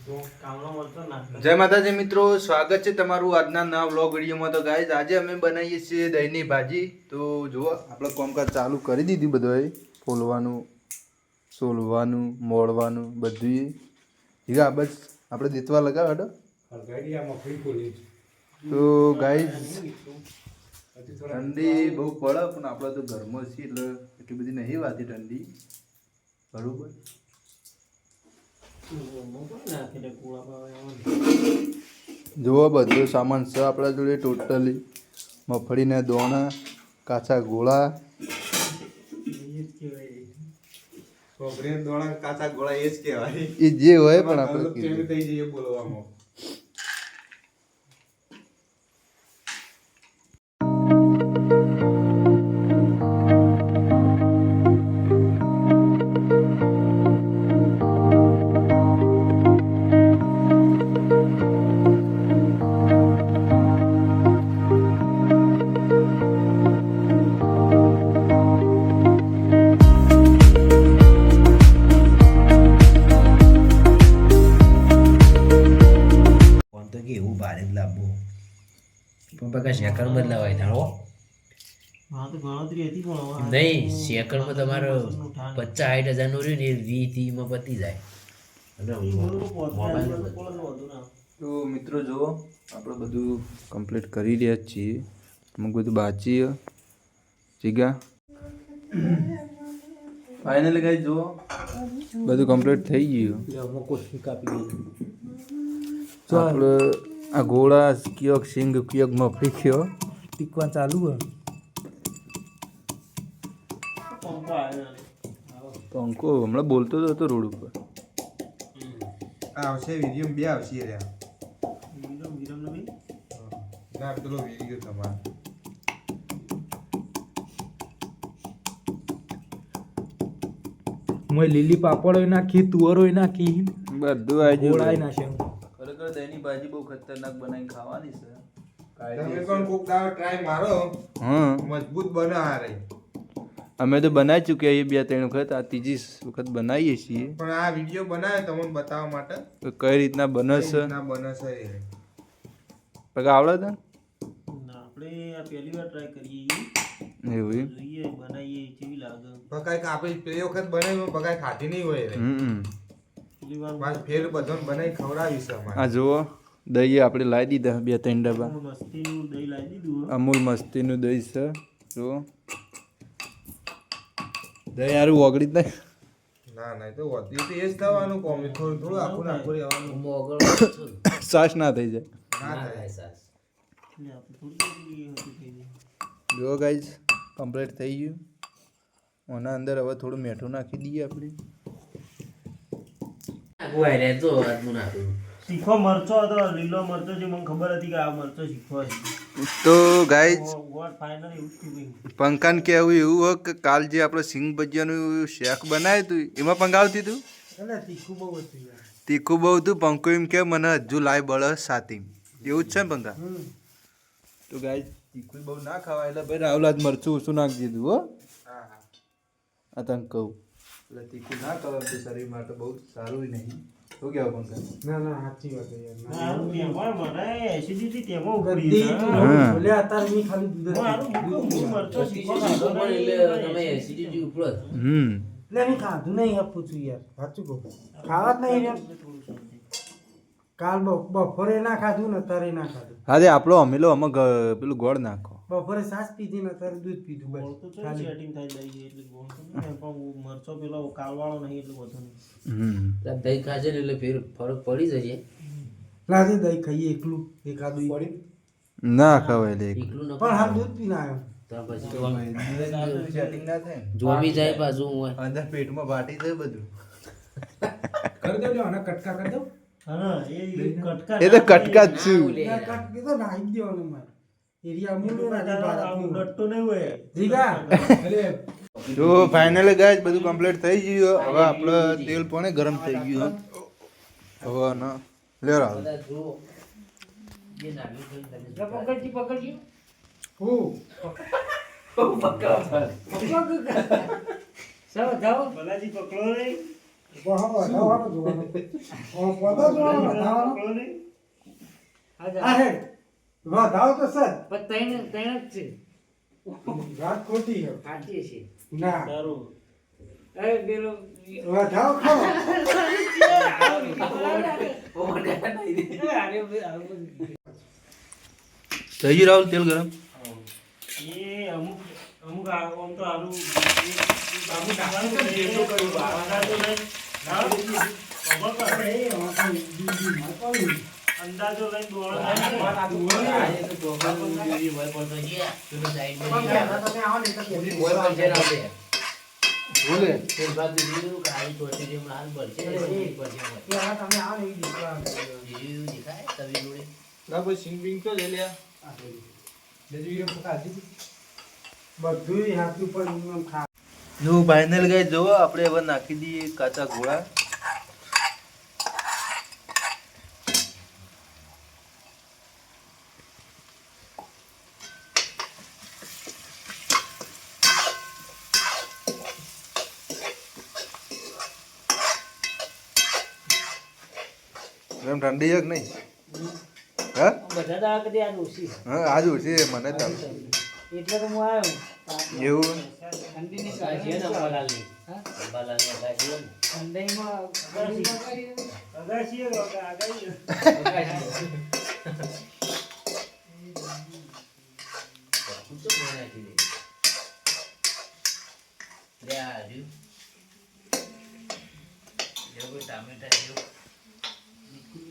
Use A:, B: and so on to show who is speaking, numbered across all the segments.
A: જય માતાજી મિત્રો, સ્વાગત છે તમારું આજના નવા વ્લોગ વિડીયોમાં. તો ગાઈઝ આજે અમે બનાવીએ છીએ દહીંની ભાજી. તો જુઓ આપણે કામકાજ ચાલુ કરી દીધી બધું, ફોલવાનું, સોલવાનું, મોળવાનું બધું. હીરા બસ આપણે દેતવા લગાવ. તો ગાઈઝ ઠંડી બહુ પડે પણ આપણે તો ઘરમાં છીએ એટલે એટલી બધી નહીં વાતી ઠંડી, બરોબર. જુઓ બધો સામાન છે આપણા જોડે ટોટલી. મગફળીના દોણા, કાચા ગોળા,
B: કાચા ગોળા એ જ કહેવાય.
A: એ જે હોય પણ આપણે
B: થઈ જઈએ બોલવામાં.
C: એવું ભારે જ લાવવું પણ બકા સેકન્ડ બદલાવાય થાળો નહીં. સેકન્ડમાં તમારો 50-60 હજાર નું રહ્યું ને એ 20-30 માં પતી જાય.
A: તો મિત્રો જુઓ આપણે બધું કમ્પ્લીટ કરી રહ્યા છીએ. અમુક બધું બાકી જીગા ફાઇનલી ગાઈસ જુઓ બધું કમ્પ્લીટ થઈ ગયું. આપણે આ ગોળા કયોક સિંગ કયોક મફળી કયો ટીકવા ચાલુ હે. પંખો હમણાં બોલતો જ હતો રોડ ઉપર.
B: આવશે વિડીયો બે આવશે રહ્યા. ના પેલો વિડીયો તમારે
D: મેં લીલી પાપડો નાખી, તુવરો નાખી,
A: બધું આવી
D: ગોળાઈ
A: ગયું.
D: નાખ્યો.
A: ખરેખર દહીંની ભાજી બહુ ખતરનાક બનાવીને ખાવાની છે.
B: તમે પણ કોક દાવ ટ્રાય મારો,
A: હા
B: મજબૂત બને આ રહી.
A: અમે તો બનાવી ચૂક્યા છીએ 2-3 વખત. આ ત્રીજી વખત બનાવીએ છીએ.
B: પણ આ વિડીયો બનાવ્યો તમને બતાવવા માટે
A: તો કઈ રીતના બને છે,
B: ના બને છે એ.
A: પગ આવડે તને
E: આપણે આ પહેલી વાર ટ્રાય કરીએ,
A: એવું એમ?
E: જોઈએ બનાવીએ કેવી લાગે.
B: પકાઈ આપણે પેલી વખત બનાવી પકાઈ ખાધી નહીં હોય રે.
E: પેલી વાર
B: મારે ફેર બધાને બનાવી ખવડાવી છે અમારે.
A: આ જુઓ દહીં આપણે લાવી દીધા 2-3 ડબ્બા.
E: મસ્તીનું દહીં લાવી દીધું.
A: અમૂલ મસ્તીનું દહીં છે. જુઓ દહીં યારું ઓગળી જ નહીં.
B: ના ના એ તો વધી તો એ જ થવાનું કોમ. થોડું થોડું આખું નાખું રહેવાનું.
A: સાસ ના થઈ જાય.
B: ના થાય.
E: એટલે આપણે થોડી હતી.
A: જુઓ ગાઈઝ કમ્પ્લીટ થઈ ગયું. આના અંદર હવે થોડું મીઠું નાખી દઈએ આપણે.
E: શીખો મરચો હતો, લીલો મરચો જે મને ખબર હતી કે આ મરચો શીખવો છે.
A: તો ગાઈઝ
E: ગોળ ફાઇનલ એવું જ થયું.
A: પંખાને કહેવું એવું હોય કે કાલ જે આપણે સિંગ ભજીયાનું શાક બનાવ્યું હતું એમાં પંગાવતી હતું.
E: એટલે તીખું બહુ હતું યાર.
A: તીખું બહુ હતું. પંખો એમ કે મને હજુ લાઈ બળ સાતી એવું જ છે ને પંખા. તો ગાઈઝ તીખું બહુ ના ખાવાય એટલે ભાઈ રાહુલ આજ મરચું ઓછું નાખી દીધું હો.
B: હા હા.
A: આ તને કહું એટલે તીખું ના ખવાય તો શરીર માટે બહુ સારું નહીં. શું કહેવા પંખા?
B: ના ના સાચી વાત છે યાર.
E: મારું તેમાં મને એસિડિટી તેમાં ઉભરી છે.
A: હા.
D: ભલે અત્યારે મેં ખાલી દૂધ જ
E: મારું મુકું મરચો શીખો ખાધો નહીં.
D: એટલે મેં ખાધું નહીં આપું છું યાર, સાચું કહું. ખાવા જ નહીં યાર. કાલ બપોરે ના ખાધું ને અત્યારે ના ખાધું.
A: હા તે આપણો અમેલો આમાં પેલું ગોળ નાખો.
D: બપોરે છાશ પીધી ને અત્યારે દૂધ પીધું
E: ગોળ
D: બસ
E: તો ચો
D: ખાલી.
E: સેટિંગ થઈ જાય એટલે ગોળ તો નહીં પણ મરચો પેલો કાલવાળો નહીં એટલે વધુ નહીં.
C: દહીં ખાશે ને એટલે ફેર ફરક પડી જશે.
D: લાગે દહીં ખાઈએ એકલું એકાદું
A: ના ખવાય લે.
C: એકલું ન
D: પણ હાલ દૂધ પીને આવ્યો.
C: તો પછી
A: સેટિંગ ના થાય ને.
C: જોમી જાય પાછું હોય.
A: અંદર પેટમાં બાટી જાય બધું.
D: કરી દો લ્યો, આના કટકા કરી દો.
E: હા એ કટકા
A: એ તો કટકા જ છું.
D: કટ કીધો નાખી દેવાનું મારે. એરિયા મૂળ
E: ડટ્ટો નહીં હોય.
D: જીગા અરે
A: તો ફાઇનલી ગાઈસ બધું કમ્પ્લીટ થઈ ગયું. હવે આપણે તેલ પણ ગરમ થઈ ગયું. હવે ના લે રાવ
C: પકડજી.
D: હું
E: બલાજી પકડો નહીં.
D: વધાવવાનો જોવાનો. પોતો જોવાનો, વધાવવાનો. આ હે, વધાવો તો સર વાત ખોટી છે. ના
E: તારું
D: વધાવો ખાઓ.
A: થઈ ગયું રાહુલ તેલ ગરમ?
E: એ અમુક અમુક આમ તો આલુ અમુક નાખવાનું તો જેટલું કર્યું બાળા તો નહીં હા ખબર પડે અંદાજો લઈને દોડો
A: બોલે ના ભાઈ સિંગ બિંગ તો લઈ લે.
D: બધું હાથ ઉપર એમ ખા.
A: જો ફાઇનલ ગાઈસ જો આપણે હવે નાખી દઈએ કાચા ઘોડા. એમ ઠંડી છે કે નહીં? હા હા આજ ઓછી છે મને તો
D: એટલે તો હું આવ્યો
A: એવું
E: અગાશીએ આગાશીએ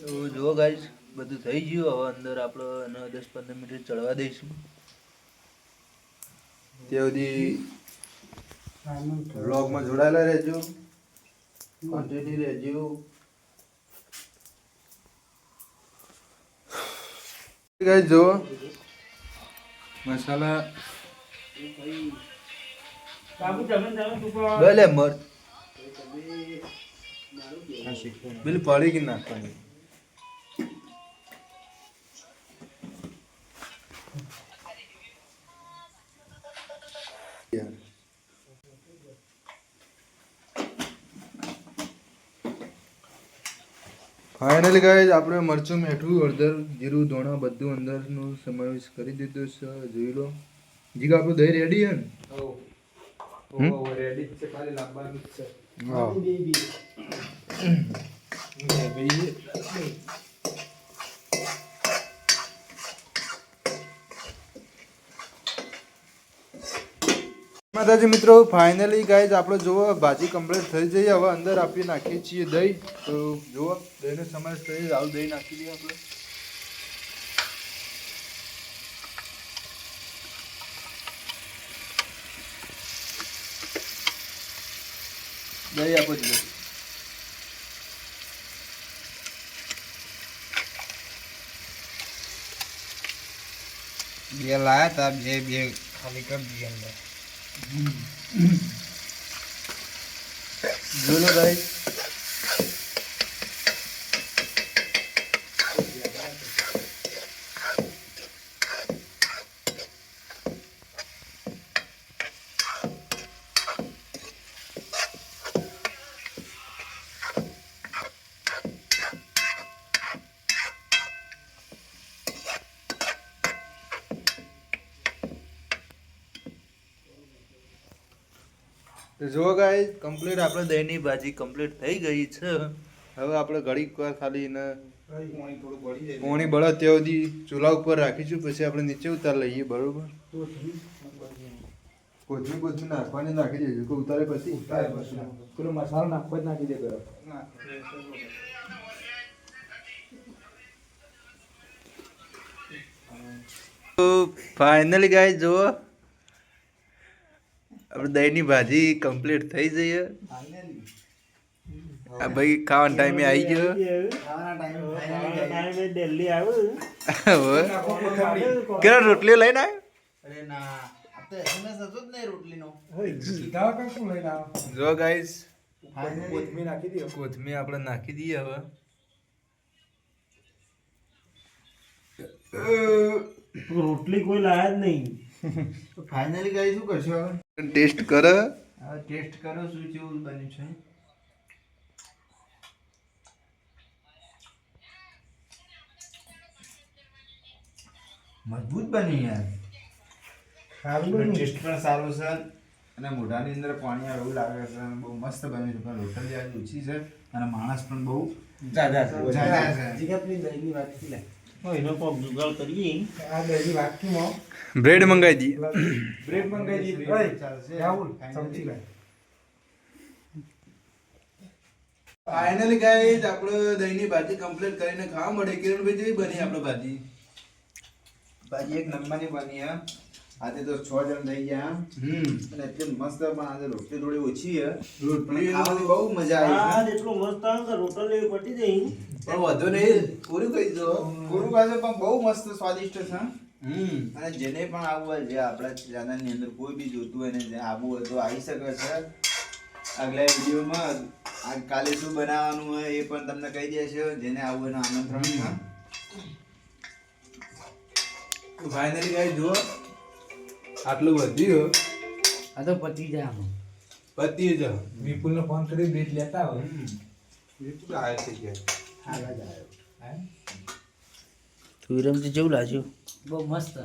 A: તો જો ગાઈસ બધું થઈ ગયું. હવે અંદર આપણે 10-15 મિનિટ ચડવા દઈશું. ત્યાં સુધી વ્લોગમાં જોડાયેલા રહેજો, કન્ટિન્યુ રહેજો. ગાઈસ જો મસાલા
E: બાબુ તમે તું
A: ભલે મર પેલી પડી કે નાખવાની. ફાઇનલી ગાઈસ આપણે મરચું, મીઠું, હળદર, જીરું, ધોણા બધું અંદરનો સમાવેશ કરી દીધો છે. જોઈ લો જીગા આપણું દહીં રેડી છે ને?
B: રેડી જ છે, ખાલી લાવવાનું જ છે.
A: હા માતાજી મિત્રો, ફાઇનલી ગાઈઝ આપણે જુઓ ભાજી કમ્પ્લીટ થઈ જઈ. હવે અંદર આપી નાખીએ છીએ દહીં. તો જુઓ દહીંનો સમાવેશ થઈ જાય. આવું દહીં નાખી દઈએ આપણે. દહીં આપો જ
B: બે લાયા તા, બે ખાલી કરી દઈએ અંદર.
A: જોઈ લો ગાઈઝ. તો જુઓ ગાઈઝ કમ્પ્લીટ આપણે દહીંની ભાજી કમ્પ્લીટ થઈ ગઈ છે. હવે આપણે ઘડીક વાર ખાલી એને પોણી બળે ત્યાં સુધી ચૂલા ઉપર રાખીશું. પછી આપણે નીચે ઉતાર લઈએ. બરોબર? કોથમીર નાખવાની નાખી દેજો કે ઉતારે પછી?
B: પેલો મસાલો નાખવો જ નાખી દે ગરમ.
A: તો ફાઇનલી ગાઈઝ જુઓ આપણે દહીંની ભાજી કમ્પ્લીટ થઈ જઈએ. આ ભાઈ ખાવાના ટાઈમે આવી ગયો.
E: ટાઈમે દિલ્હી આવ્યું
A: કેટલા રોટલીઓ લઈને આવ્યો? જો ગાઈસ
B: કોથમીર નાખી દો.
A: કોથમીર આપણે નાખી દઈએ. હવે
E: રોટલી કોઈ લાયા જ નહીં.
B: ફાઇનલી ગાઈ શું કરશો હવે?
A: ટેસ્ટ કર.
B: ટેસ્ટ કરો શું જેવું બન્યું છે.
A: મજબૂત બની યાર.
D: સારું બન્યું.
A: ટેસ્ટ પણ સારો છે અને મોઢાની અંદર પાણી આવે એવું લાગે છે અને બહુ મસ્ત બન્યું છે. પણ રોટલી આજે ઓછી છે અને માણસ પણ બહુ
B: જાજા છે.
A: જાજા છે.
D: જીગાપની દહીંની વાટકી લે.
E: હવે એનો કોક જુગાડ કરીએ.
D: આ દહીંની વાટકીમાં
A: બ્રેડ મંગાવી દઈએ.
B: બ્રેડ મંગાવી દીધી.
D: ઓય,
B: ચાલશે.
D: રાહુલ ચમચી લાય.
A: ફાઇનલી ગાઈસ આપણે દહીંની ભાજી કમ્પ્લીટ કરીને ખાવા મળે. કિરણભાઈ જેવી બની આપણે ભાજી.
B: ભાજી એક નંબરની બની હે. આજે તો 6 જણ થઈ ગયા અને એટલી મસ્ત પણ આજે રોટલી થોડી ઓછી હે.
A: રોટલી
B: ખાવાની બહુ મજા આવી
E: આ એટલો મસ્ત આવે કે રોટલી પટી જાય.
A: પણ વધુ નહીં, પૂરું કરી દો.
B: પૂરું પાછું પણ બહુ મસ્ત સ્વાદિષ્ટ છે.
A: હમ
B: અને જેને પણ આવવું હોય, જે આપણા ચેનલની અંદર કોઈ બી જોતું હોય ને જે આવવું હોય તો આવી શકે છે. આગલા વિડીયોમાં આ કાલે શું બનાવવાનું હોય એ પણ તમને કહી દેશે. જેને આવવું હોય એનું આમંત્રણ છે.
A: ફાઇનલી ગાઈસ જુઓ આટલું વધ્યું
C: આ તો પતી જાય આમાં.
A: પતી જ
D: વિપુલને ફોન કરી બ્રેડ લેતા હોય.
A: વિપુલ આવે છે કે
D: હાલ જ આવ્યો.
C: તું રમતી જેવું લાગ્યું.
D: બહુ મસ્ત.